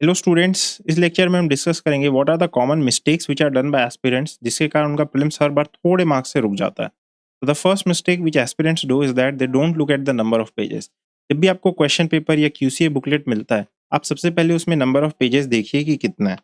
Hello students, इस lecture में हम डिस्कस करेंगे what are the common mistakes which are done by aspirants जिसके कारण उनका प्रीलिम्स हर बार थोड़े मार्क्स से रुक जाता है। तो the first mistake which aspirants do is that they don't look at the number of pages. जब भी आपको क्वेश्चन पेपर या क्यूसीए बुकलेट मिलता है, आप सबसे पहले उसमें नंबर ऑफ पेजेस देखिए कि कितना है।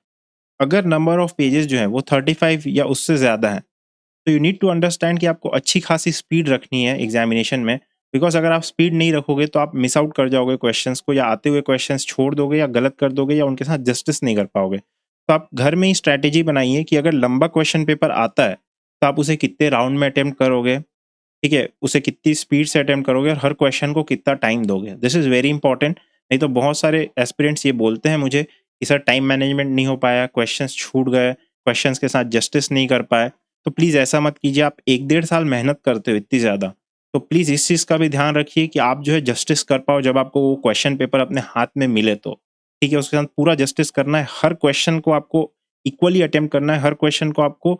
अगर नंबर ऑफ पेजेस जो है वो 35 या उससे ज़्यादा है, तो यू नीड टू अंडरस्टैंड कि आपको अच्छी खासी स्पीड रखनी है एग्जामिनेशन में। बिकॉज अगर आप स्पीड नहीं रखोगे तो आप मिस आउट कर जाओगे क्वेश्चंस को, या आते हुए क्वेश्चंस छोड़ दोगे या गलत कर दोगे या उनके साथ जस्टिस नहीं कर पाओगे। तो आप घर में ही स्ट्रैटेजी बनाइए कि अगर लंबा क्वेश्चन पेपर आता है तो आप उसे कितने राउंड में अटेम्प्ट करोगे, ठीक है, उसे कितनी स्पीड से अटेम्प्ट करोगे और हर क्वेश्चन को कितना टाइम दोगे। This is very important. नहीं तो बहुत सारे एस्पिरेंट्स ये बोलते हैं मुझे कि सर टाइम मैनेजमेंट नहीं हो पाया, क्वेश्चंस छूट गए, क्वेश्चंस के साथ जस्टिस नहीं कर पाए। तो प्लीज़ ऐसा मत कीजिए। आप 1 डेढ़ साल मेहनत करते हो इतनी ज़्यादा, तो प्लीज़ इस चीज़ का भी ध्यान रखिए कि आप जो है जस्टिस कर पाओ जब आपको वो क्वेश्चन पेपर अपने हाथ में मिले तो। ठीक है, उसके साथ पूरा जस्टिस करना है, हर क्वेश्चन को आपको इक्वली अटेम्प्ट करना है, हर क्वेश्चन को आपको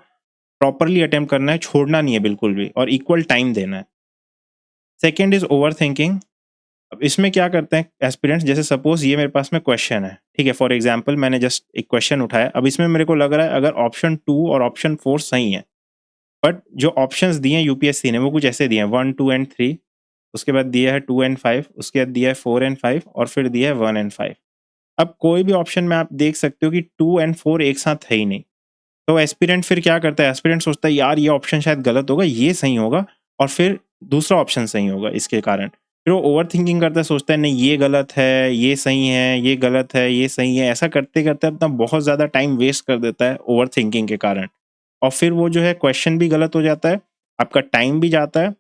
प्रॉपरली अटेम्प्ट करना है, छोड़ना नहीं है बिल्कुल भी, और इक्वल टाइम देना है। Second is overthinking. अब इसमें क्या करते हैं एस्पिरेंट्स, जैसे सपोज ये मेरे पास में क्वेश्चन है, ठीक है, फॉर एग्जांपल मैंने जस्ट एक क्वेश्चन उठाया। अब इसमें मेरे को लग रहा है अगर ऑप्शन 2 और ऑप्शन 4 सही है, बट जो ऑप्शंस दिए हैं यूपीएससी ने वो कुछ ऐसे दिए हैं 1 2 एंड 3, उसके बाद दिया है 2 एंड 5, उसके बाद दिया है 4 एंड 5, और फिर दिया है 1 एंड 5। अब कोई भी ऑप्शन में आप देख सकते हो कि 2 एंड 4 एक साथ है ही नहीं। तो एस्पिरेंट फिर क्या करता है, एस्पिरेंट सोचता है यार ये ऑप्शन शायद गलत होगा, ये सही होगा, और फिर दूसरा ऑप्शन सही होगा इसके कारण। फिर वो ओवर थिंकिंग करता है, सोचता है नहीं ये गलत है, ये सही है, ये गलत है, ये सही है। ऐसा करते करते अपना बहुत ज़्यादा टाइम वेस्ट कर देता है ओवर थिंकिंग के कारण, और फिर वो जो है क्वेश्चन भी गलत हो जाता है, आपका टाइम भी जाता है,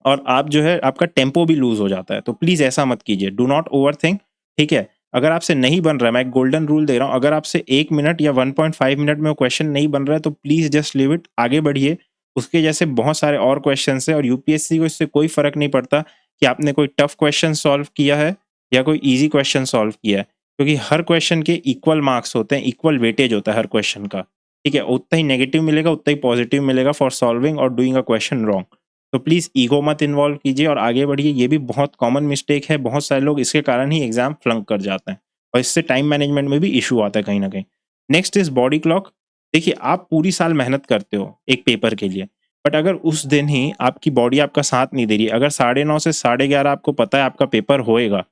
और आप जो है आपका टेम्पो भी लूज हो जाता है। तो प्लीज़ ऐसा मत कीजिए, डू नॉट ओवर थिंक। ठीक है, अगर आपसे नहीं बन रहा है, मैं एक गोल्डन रूल दे रहा हूँ, अगर आपसे 1 मिनट या 1.5 मिनट में वो क्वेश्चन नहीं बन रहा है तो प्लीज़ जस्ट लीव इट, आगे बढ़िए। उसके जैसे बहुत सारे और क्वेश्चन है, और यूपीएससी को इससे कोई फर्क नहीं पड़ता कि आपने कोई टफ क्वेश्चन सॉल्व किया है या कोई ईजी क्वेश्चन सॉल्व किया है, क्योंकि हर क्वेश्चन के इक्वल मार्क्स होते हैं, इक्वल वेटेज होता है हर क्वेश्चन का। ठीक है, उतना ही नेगेटिव मिलेगा, उतना ही पॉजिटिव मिलेगा फॉर सॉल्विंग और डूइंग अ क्वेश्चन रॉन्ग। तो प्लीज़ ईगो मत इन्वॉल्व कीजिए और आगे बढ़िए। ये भी बहुत कॉमन मिस्टेक है, बहुत सारे लोग इसके कारण ही एग्जाम फ्लंक कर जाते हैं, और इससे टाइम मैनेजमेंट में भी इशू आता है कहीं ना कहीं। Next is body clock. देखिए, आप पूरी साल मेहनत करते हो एक पेपर के लिए, बट अगर उस दिन ही आपकी बॉडी आपका साथ नहीं दे रही है, अगर 9:30 से 11:30 आपको पता है आपका पेपर होएगा,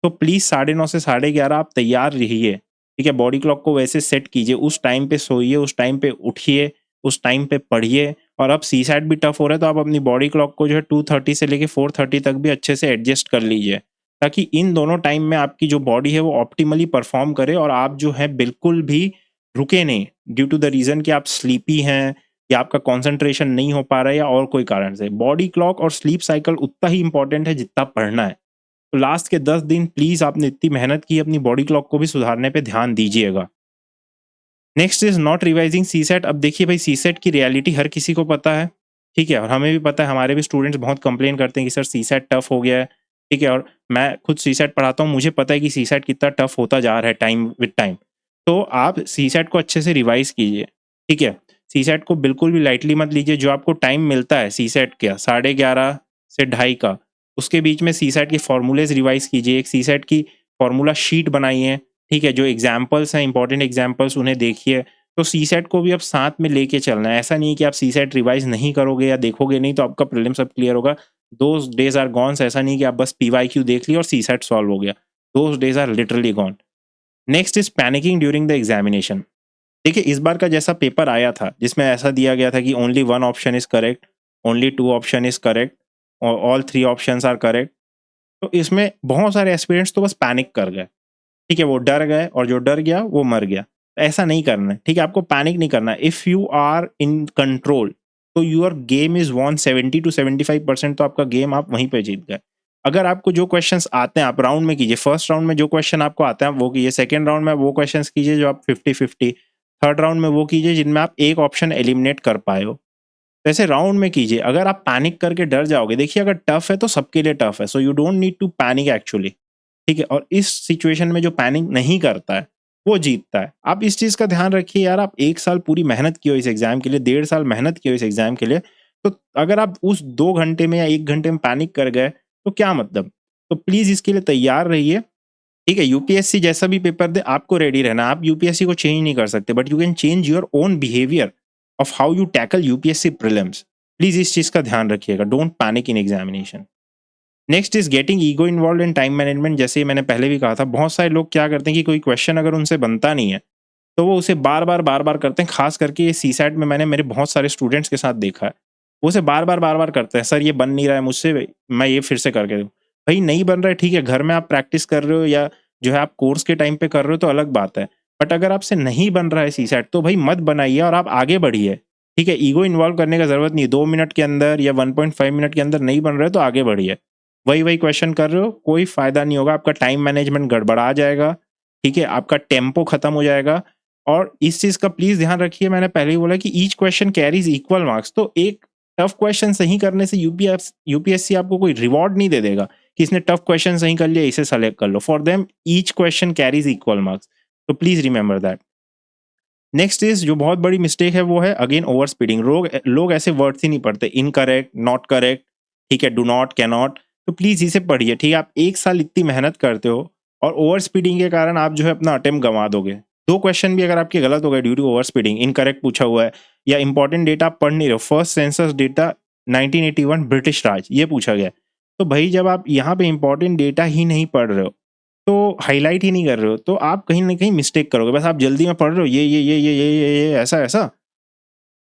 तो प्लीज़ 9:30 से 11:30 आप तैयार रहिए। ठीक है, बॉडी क्लॉक को वैसे सेट कीजिए, उस टाइम पे सोइए, उस टाइम पे उठिए, उस टाइम पे पढ़िए। और अब सीसैट भी टफ हो रहा है तो आप अपनी बॉडी क्लॉक को जो है 2:30 से लेके 4:30 तक भी अच्छे से एडजस्ट कर लीजिए, ताकि इन दोनों टाइम में आपकी जो बॉडी है वो ऑप्टिमली परफॉर्म करे और आप जो है बिल्कुल भी रुके नहीं ड्यू टू द रीज़न कि आप स्लीपी हैं या आपका कंसंट्रेशन नहीं हो पा रहा है या और कोई कारण से। बॉडी क्लॉक और स्लीप साइकिल उतना ही इंपॉर्टेंट है जितना पढ़ना है। तो लास्ट के 10 दिन प्लीज़, आपने इतनी मेहनत की, अपनी बॉडी क्लॉक को भी सुधारने पे ध्यान दीजिएगा। Next is not revising CSAT. अब देखिए भाई, सीसेट की रियलिटी हर किसी को पता है, ठीक है? और हमें भी पता है, हमारे भी स्टूडेंट्स बहुत कंप्लेन करते हैं कि सर सीसेट टफ हो गया है, ठीक है? और मैं खुद सीसेट पढ़ाता हूँ, मुझे पता है कि सीसेट कितना टफ होता जा रहा है टाइम विद टाइम। तो आप सीसेट को अच्छे से रिवाइज़ कीजिए, ठीक है? सीसेट को बिल्कुल भी लाइटली मत लीजिए। जो आपको टाइम मिलता है सीसेट का 11:30 से 2:30 का, उसके बीच में सीसेट के फॉर्मूलेज़ रिवाइज़ कीजिए, एक सीसेट की फॉर्मूला शीट बनाइए, ठीक है? जो एग्ज़ाम्पल्स हैं, इंपॉर्टेंट एग्ज़ाम्पल्स, उन्हें देखिए। तो सीसेट को भी अब साथ में लेके चलना है। ऐसा नहीं है कि आप सीसेट रिवाइज़ नहीं करोगे या देखोगे नहीं तो आपका प्रीलिम्स अब क्लियर होगा। Those days are gone. ऐसा नहीं कि आप बस पीवाईक्यू देख लिया और सीसेट सॉल्व हो गया। Those days are literally gone. Next is panicking during the examination. देखिए, इस बार का जैसा पेपर आया था, जिसमें ऐसा दिया गया था कि only 1 option is correct, only 2 option is correct, और ऑल 3 ऑप्शंस आर करेक्ट। तो इसमें बहुत सारे एस्पिरेंट्स तो बस पैनिक कर गए। ठीक है, वो डर गए और जो डर गया वो मर गया। तो ऐसा नहीं करना है, ठीक है? आपको पैनिक नहीं करना है। If you are in control तो your game is won. 70 to 75% तो आपका गेम आप वहीं पे जीत गए। अगर आपको जो क्वेश्चंस आते हैं आप राउंड में कीजिए। फर्स्ट राउंड में जो क्वेश्चन आपको आते हैं वो कीजिए, सेकंड राउंड में वो क्वेश्चंस कीजिए जो आप 50-50, थर्ड राउंड में वो कीजिए जिनमें आप एक ऑप्शन एलिमिनेट कर पाए हो। तो ऐसे राउंड में कीजिए। अगर आप पैनिक करके डर जाओगे, देखिए अगर टफ है तो सबके लिए टफ है, so you don't need to panic actually, ठीक है? और इस सिचुएशन में जो पैनिक नहीं करता है वो जीतता है। आप इस चीज़ का ध्यान रखिए यार, आप 1 साल पूरी मेहनत की हो इस एग्ज़ाम के लिए, 1.5 साल मेहनत की हो इस एग्ज़ाम के लिए, तो अगर आप उस 2 घंटे में या 1 घंटे में पैनिक कर गए तो क्या मतलब? तो प्लीज़ इसके लिए तैयार रहिए, ठीक है, यूपीएससी जैसा भी पेपर दे आपको रेडी रहना, आप यूपीएससी को चेंज नहीं कर सकते, but you can change your own behaviour of how you tackle UPSC prelims. Please इस चीज का ध्यान रखिएगा, don't panic in examination. Next is getting ego involve in time management. जैसे मैंने पहले भी कहा था, बहुत सारे लोग क्या करते हैं कि कोई क्वेश्चन अगर उनसे बनता नहीं है तो वो उसे बार बार करते हैं। खास करके ये सी सैट में मैंने मेरे बहुत सारे स्टूडेंट्स के साथ देखा है, वो उसे बार बार करते हैं, सर ये बन नहीं रहा है मुझसे, मैं ये फिर से करके दूँ। भाई नहीं बन रहा है ठीक है, घर में आप प्रैक्टिस कर रहे हो या जो है आप कोर्स के टाइम पे कर रहे हो तो अलग बात है, बट अगर आपसे नहीं बन रहा है सी सैट तो भाई मत बनाइए और आप आगे बढ़िए। ठीक है, ईगो इन्वॉल्व करने का जरूरत नहीं, 2 मिनट के अंदर या 1.5 मिनट के अंदर नहीं बन रहा है तो आगे बढ़िए। वही क्वेश्चन कर रहे हो, कोई फायदा नहीं होगा, आपका टाइम मैनेजमेंट गड़बड़ा जाएगा। ठीक है, आपका टेम्पो खत्म हो जाएगा। और इस चीज का प्लीज ध्यान रखिए, मैंने पहले ही बोला कि each question carries equal marks. तो एक टफ क्वेश्चन सही करने से यूपीएससी आपको कोई रिवॉर्ड नहीं दे देगा कि इसने टफ क्वेश्चन सही कर लिया इसे सेलेक्ट कर लो। For them each question carries equal marks, तो please remember that. Next is जो बहुत बड़ी मिस्टेक है वो है अगेन ओवर स्पीडिंग। लोग ऐसे वर्ड्स ही नहीं पढ़ते, इनकरेक्ट, नॉट करेक्ट, ठीक है, डू नॉट, कैन नॉट, तो प्लीज इसे पढ़िए। ठीक है, आप एक साल इतनी मेहनत करते हो और ओवर स्पीडिंग के कारण आप जो है अपना अटेम्प्ट गंवा दोगे। 2 क्वेश्चन भी अगर आपके गलत हो गए due to over speeding, incorrect पूछा हुआ है या इंपॉर्टेंट डेटा आप पढ़ नहीं रहे हो, फर्स्ट सेंसस डेटा 1981 ब्रिटिश राज ये पूछा गया, तो भाई जब आप यहाँ पे इंपॉर्टेंट डेटा ही नहीं पढ़ रहे हो, तो हाईलाइट ही नहीं कर रहे हो, तो आप कहीं ना कहीं मिस्टेक करोगे। बस आप जल्दी में पढ़ रहे हो ये ऐसा ऐसा,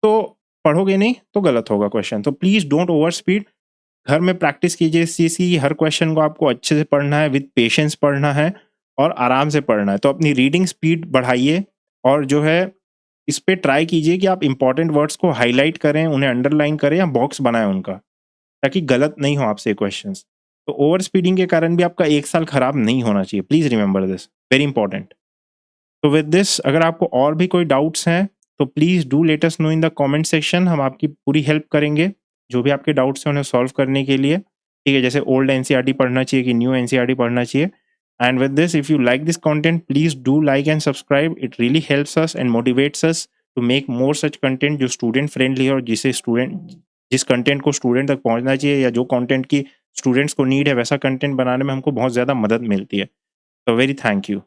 तो पढ़ोगे नहीं तो गलत होगा क्वेश्चन। तो प्लीज डोंट ओवर स्पीड। घर में प्रैक्टिस कीजिए इस चीज़ की, हर क्वेश्चन को आपको अच्छे से पढ़ना है, विद पेशेंस पढ़ना है और आराम से पढ़ना है। तो अपनी रीडिंग स्पीड बढ़ाइए और जो है इस पे ट्राई कीजिए कि आप इंपॉर्टेंट वर्ड्स को हाईलाइट करें, उन्हें अंडरलाइन करें या बॉक्स बनाएं उनका, ताकि गलत नहीं हो आपसे क्वेश्चंस। तो ओवर स्पीडिंग के कारण भी आपका एक साल खराब नहीं होना चाहिए, please remember this, very important. तो विद दिस अगर आपको और भी कोई डाउट्स हैं तो please do let us know in the comment section, हम आपकी पूरी हेल्प करेंगे जो भी आपके डाउट्स हैं उन्हें सॉल्व करने के लिए। ठीक है, जैसे ओल्ड एनसीईआरटी पढ़ना चाहिए कि न्यू एनसीईआरटी पढ़ना चाहिए। And with this if you like this content please do like and subscribe, it really helps us and motivates us to make more such content जो स्टूडेंट फ्रेंडली है और जिस content को स्टूडेंट तक पहुंचना चाहिए या जो कंटेंट की स्टूडेंट्स को नीड है वैसा कंटेंट बनाने में हमको बहुत ज़्यादा मदद मिलती है। तो वेरी थैंक यू।